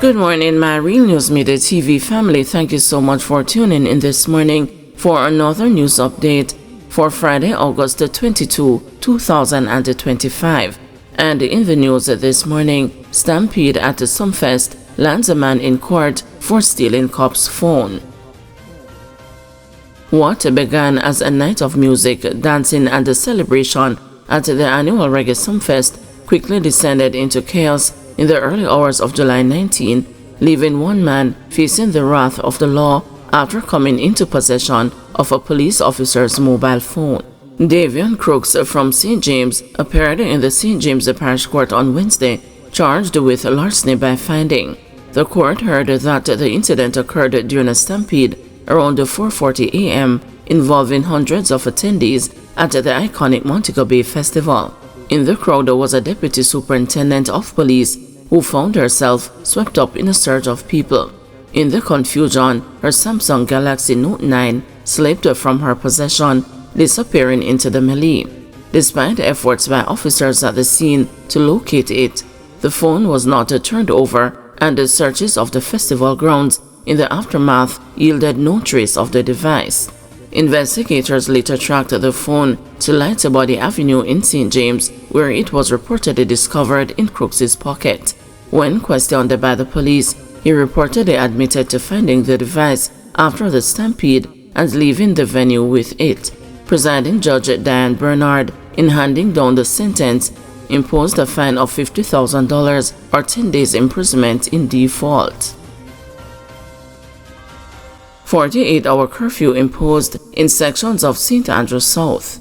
Good morning, my Real News Midday TV family. Thank you so much for tuning in this morning for another news update for Friday, August 22, 2025. And in the news this morning, stampede at the Sumfest lands a man in court for stealing cop's phone. What began as a night of music, dancing, and a celebration at the annual Reggae Sumfest quickly descended into chaos in the early hours of July 19, leaving one man facing the wrath of the law after coming into possession of a police officer's mobile phone. Davion Crooks from St. James appeared in the St. James Parish Court on Wednesday, charged with larceny by finding. The court heard that the incident occurred during a stampede around 4:40 a.m. involving hundreds of attendees at the iconic Montego Bay Festival. In the crowd was a deputy superintendent of police who found herself swept up in a surge of people. In the confusion, her Samsung Galaxy Note 9 slipped from her possession, disappearing into the melee. Despite efforts by officers at the scene to locate it, the phone was not turned over, and the searches of the festival grounds in the aftermath yielded no trace of the device. Investigators later tracked the phone to Lightsbody Avenue in St. James, where it was reportedly discovered in Crooks' pocket. When questioned by the police, he reportedly admitted to finding the device after the stampede and leaving the venue with it. Presiding Judge Diane Bernard, in handing down the sentence, imposed a fine of $50,000 or 10 days imprisonment in default. 48-hour curfew imposed in sections of St. Andrew South.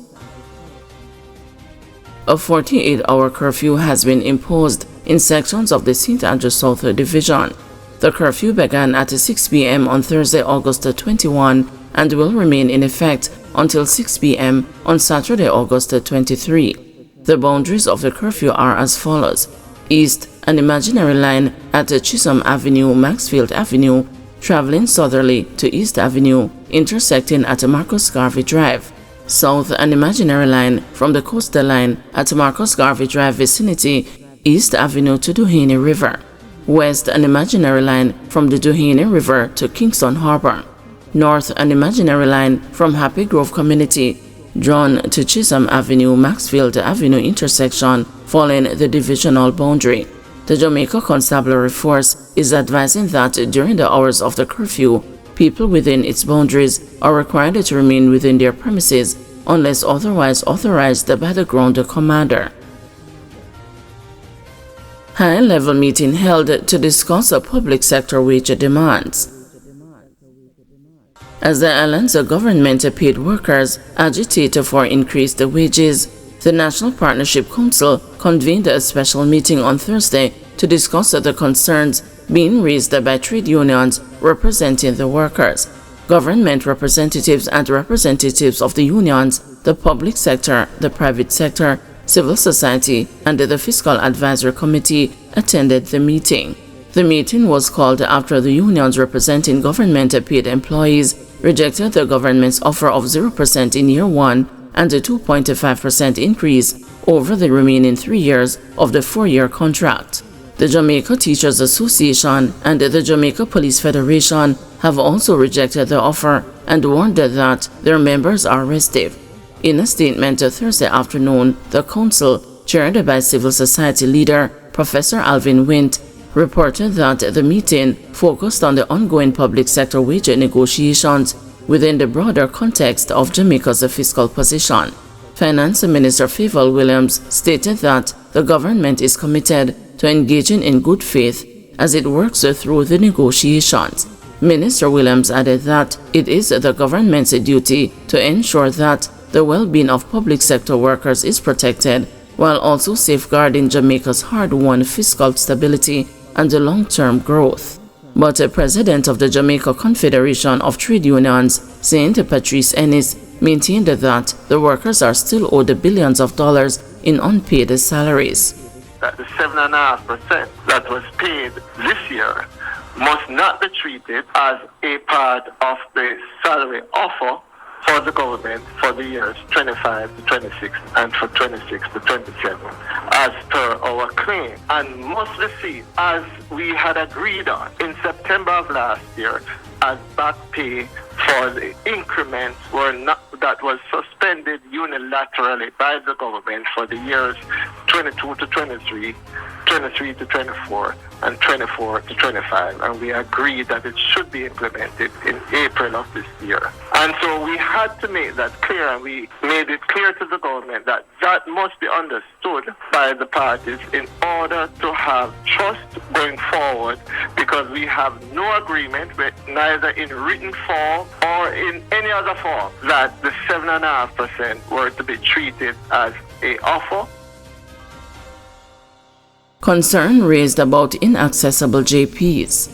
A 48-hour curfew has been imposed in sections of the St. Andrew South Division. The curfew began at 6 p.m. on Thursday, August 21, and will remain in effect until 6 p.m. on Saturday, August 23. The boundaries of the curfew are as follows: east, an imaginary line at Chisholm Avenue, Maxfield Avenue, traveling southerly to East Avenue, intersecting at Marcus Garvey Drive. South, an imaginary line from the coastal line at Marcus Garvey Drive vicinity, East Avenue to Doheny River. West, an imaginary line from the Doheny River to Kingston Harbor. North, an imaginary line from Happy Grove Community, drawn to Chisholm Avenue, Maxfield Avenue intersection, following the divisional boundary. The Jamaica Constabulary Force is advising that during the hours of the curfew, people within its boundaries are required to remain within their premises unless otherwise authorized by the ground commander. High-level meeting held to discuss public sector wage demands. As the island's government-paid workers agitate for increased wages, the National Partnership Council convened a special meeting on Thursday to discuss the concerns being raised by trade unions representing the workers. Government representatives and representatives of the unions, the public sector, the private sector, civil society, and the Fiscal Advisory Committee attended the meeting. The meeting was called after the unions representing government-paid employees rejected the government's offer of 0% in year 1 and a 2.5% increase over the remaining 3 years of the 4-year contract. The Jamaica Teachers Association and the Jamaica Police Federation have also rejected the offer and warned that their members are restive. In a statement Thursday afternoon, the council, chaired by civil society leader Professor Alvin Wint, reported that the meeting focused on the ongoing public sector wage negotiations within the broader context of Jamaica's fiscal position. Finance Minister Favour Williams stated that the government is committed to engaging in good faith as it works through the negotiations. Minister Williams added that it is the government's duty to ensure that the well-being of public sector workers is protected while also safeguarding Jamaica's hard-won fiscal stability and long-term growth. But the president of the Jamaica Confederation of Trade Unions, St. Patrice Ennis, maintained that the workers are still owed billions of dollars in unpaid salaries. That the 7.5% that was paid this year must not be treated as a part of the salary offer, for the government for the years 25 to 26 and for 26 to 27 as per our claim. And must receive, as we had agreed on in September of last year, as back pay for the increments that was suspended unilaterally by the government for the years 22 to 23, 23 to 24, and 24 to 25. And we agreed that it should be implemented in April of this year. And so we had to make that clear, and we made it clear to the government that that must be understood by the parties in order to have trust going forward, because we have no agreement, with neither in written form or in any other form, that the 7.5% were to be treated as an offer. Concern raised about inaccessible JPs.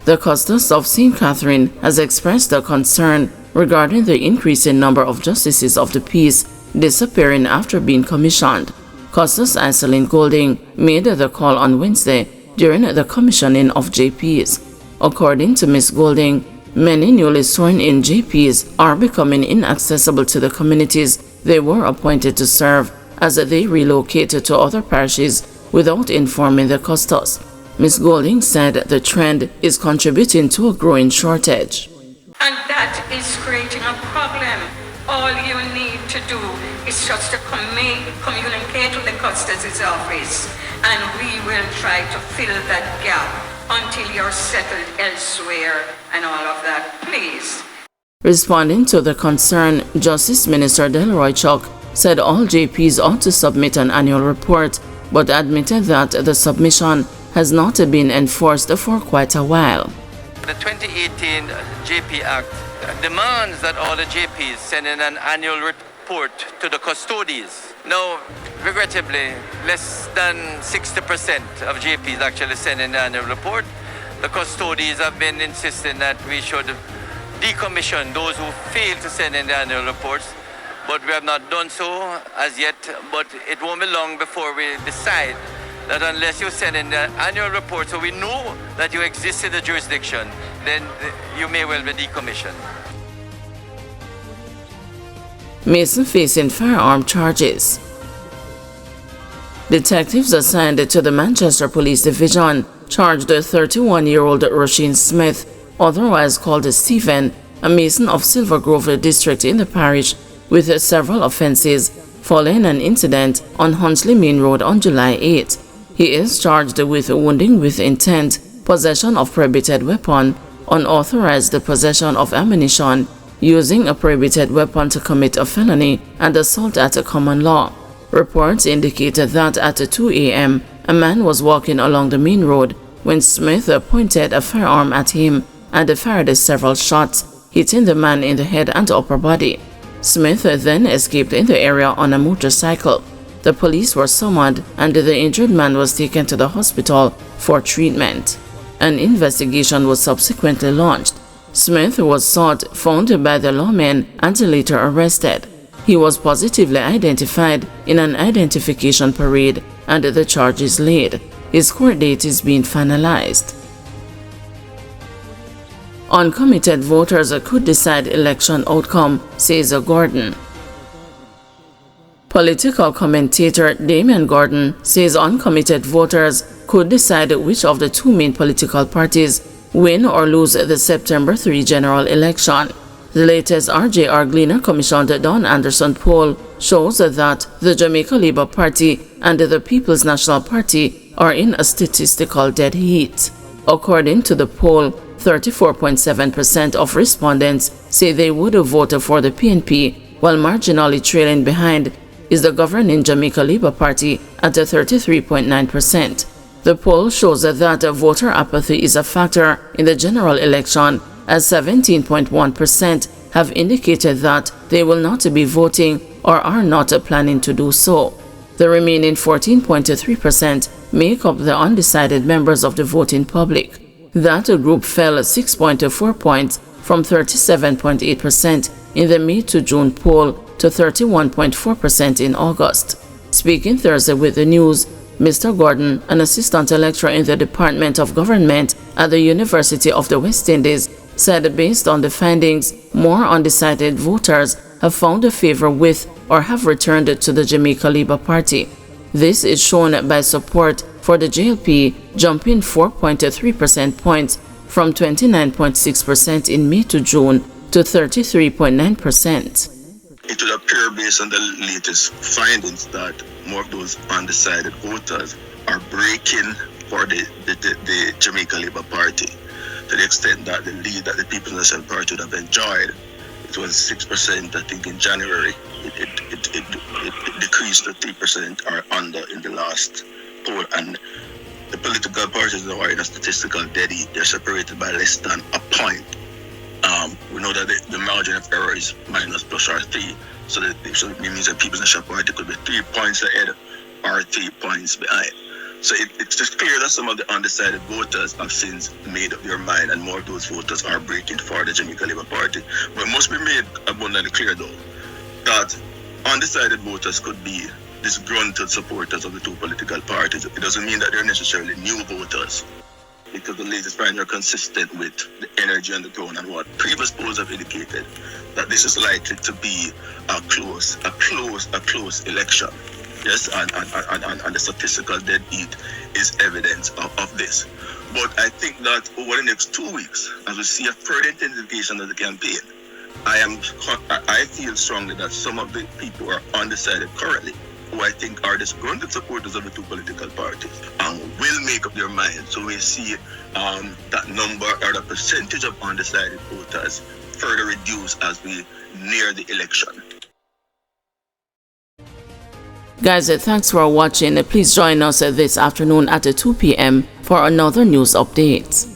The Custos of St. Catherine has expressed a concern regarding the increasing number of justices of the peace disappearing after being commissioned. Custos Iselin Golding made the call on Wednesday during the commissioning of JPs. According to Ms. Golding, many newly sworn-in JPs are becoming inaccessible to the communities they were appointed to serve, as they relocated to other parishes without informing the Custos. Ms. Golding said the trend is contributing to a growing shortage. And that is creating a problem. All you need to do is just to communicate with the Custos' office, and we will try to fill that gap until you're settled elsewhere and all of that, please. Responding to the concern, Justice Minister Delroy Chuck said all JPs ought to submit an annual report, but admitted that the submission has not been enforced for quite a while. The 2018 JP Act demands that all the JPs send in an annual report to the custodies. Now, regrettably, less than 60% of JPs actually send in the annual report. The custodies have been insisting that we should decommission those who fail to send in the annual reports, but we have not done so as yet. But it won't be long before we decide that unless you send in the annual report so we know that you exist in the jurisdiction, then you may well be decommissioned. Mason facing firearm charges. Detectives assigned to the Manchester Police Division charged a 31-year-old Roisin Smith, otherwise called Stephen, a Mason of Silver Grove District in the parish, with several offences following an incident on Huntsley Main Road on July 8. He is charged with wounding with intent, possession of prohibited weapon, unauthorized possession of ammunition, using a prohibited weapon to commit a felony, and assault at a common law. Reports indicated that at 2 a.m., a man was walking along the main road when Smith pointed a firearm at him and fired several shots, hitting the man in the head and upper body. Smith then escaped in the area on a motorcycle. The police were summoned and the injured man was taken to the hospital for treatment. An investigation was subsequently launched. Smith was sought, found by the lawmen, and later arrested. He was positively identified in an identification parade and the charge is laid. His court date is being finalized. Uncommitted voters could decide election outcome, says Gordon. Political commentator Damian Gordon says uncommitted voters could decide which of the two main political parties win or lose the September 3 general election. The latest RJR Gleaner commissioned Don Anderson poll shows that the Jamaica Labour Party and the People's National Party are in a statistical dead heat. According to the poll, 34.7% of respondents say they would vote for the PNP, while marginally trailing behind is the governing Jamaica Labour Party at 33.9%. The poll shows that voter apathy is a factor in the general election, as 17.1% have indicated that they will not be voting or are not planning to do so. The remaining 14.3% make up the undecided members of the voting public. That group fell 6.4 points from 37.8% in the May to June poll to 31.4% in August. Speaking Thursday with the news, Mr. Gordon, an assistant lecturer in the Department of Government at the University of the West Indies, said based on the findings, more undecided voters have found a favor with or have returned to the Jamaica Labour Party. This is shown by support for the JLP jumping 4.3 percentage points from 29.6% in May to June to 33.9%. It would appear based on the latest findings that more of those undecided voters are breaking for the Jamaica Labour Party, to the extent that the lead that the People's National Party would have enjoyed, it was 6% I think in January, it decreased to 3% or under in the last poll, and the political parties are in a statistical dead heat. They're separated by less than a point. We know that the margin of error is minus plus or 3, so it means that People's National Party could be 3 points ahead or 3 points behind. So it's just clear that some of the undecided voters have since made up their mind, and more of those voters are breaking for the Jamaica Labour Party. But it must be made abundantly clear, though, that undecided voters could be disgruntled supporters of the two political parties. It doesn't mean that they're necessarily new voters, because the latest findings are consistent with the energy on the tone and what previous polls have indicated, that this is likely to be a close election. Yes, and the statistical dead heat is evidence of this. But I think that over the next 2 weeks, as we see a further intensification of the campaign, I feel strongly that some of the people who are undecided currently, who I think are disgruntled supporters of the two political parties, will make up their minds. So we see that number or the percentage of undecided voters further reduce as we near the election. Guys, thanks for watching. Please join us this afternoon at 2 p.m. for another news update.